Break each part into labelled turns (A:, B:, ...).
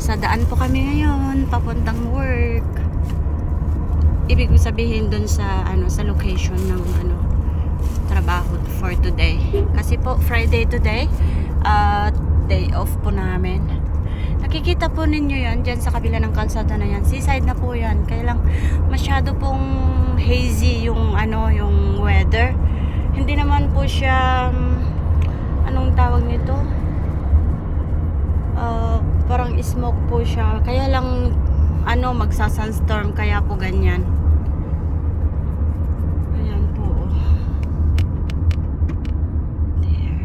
A: Nasa daan po kami ngayon, papuntang work. Ibig sabihin dun sa sa location ng trabaho for today. Kasi po Friday today, day off po namin. Nakikita po ninyo yan dyan sa kabila ng kalsada na yan. Seaside na po yan. Kaya lang masyado pong hazy yung yung weather. Hindi naman po siya anong tawag nito? Parang smoke po siya. Kaya lang magsa-sunstorm kaya po ganyan. Ayan po. There.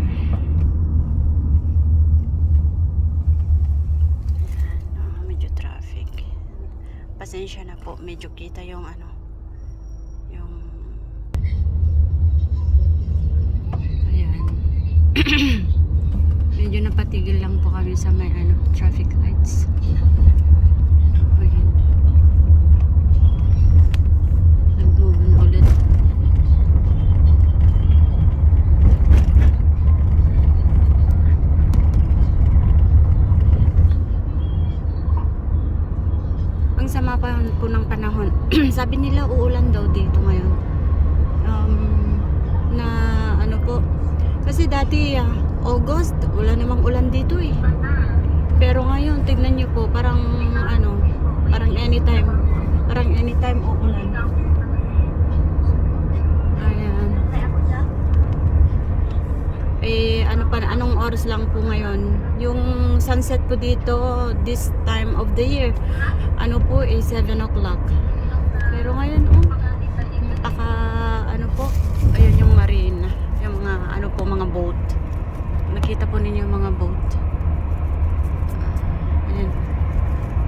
A: Medyo traffic. Pasensya na po. Medyo kita yung yung ayan. Medyo napatigil lang po kami sa may traffic lights. Ayan. Nag-move na ulit. Ang sama pa po ng panahon. Sabi nila uulan daw dito ngayon. Na po. Kasi dati August, wala namang ulan dito eh. Pero ngayon, tignan nyo po, parang anytime uulan. Ayan. Anong oras lang po ngayon? Yung sunset po dito, this time of the year, 7 o'clock. Pero ngayon, ayun yung marina, yung mga, mga boat. Nakita po ninyo mga boat. Ayan.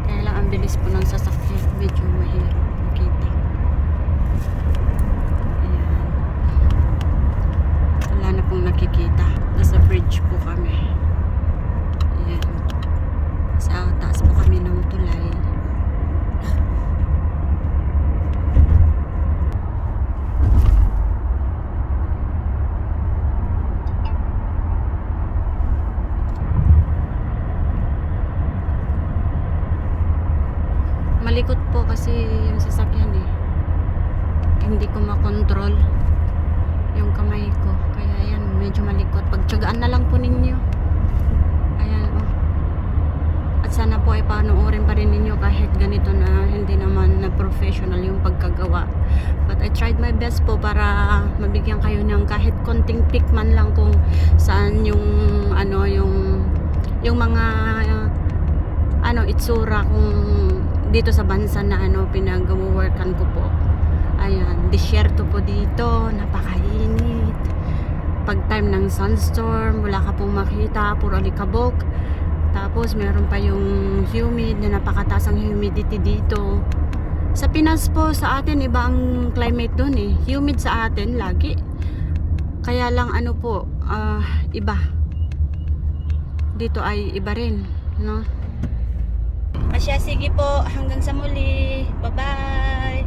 A: Kaya lang ang bilis po ng sasakyan. Medyo mahirap makita. Ayan. Wala na pong nakikita. Nasa bridge po kami. Ayan. Sa taas po kami ng tulay. Malikot po kasi yung sasakyan eh. Hindi ko makontrol yung kamay ko. Kaya yan, medyo malikot. Pagtsagaan na lang po ninyo. Ayan oh. At sana po ay panoorin pa rin ninyo kahit ganito na hindi naman na professional yung pagkagawa. But I tried my best po para mabigyan kayo ng kahit konting pick man lang kung saan yung yung mga itsura kung dito sa bansa na pinag-workan ko po. Ayan, disyerto po dito, napakainit. Pag time ng sunstorm, wala ka pong makita, puro alikabok. Tapos meron pa yung humid, na napakataas ang humidity dito. Sa Pinas po, sa atin iba ang climate doon eh. Humid sa atin lagi. Kaya lang iba. Dito ay iba rin, no? Asya, sige po. Hanggang sa muli. Bye-bye.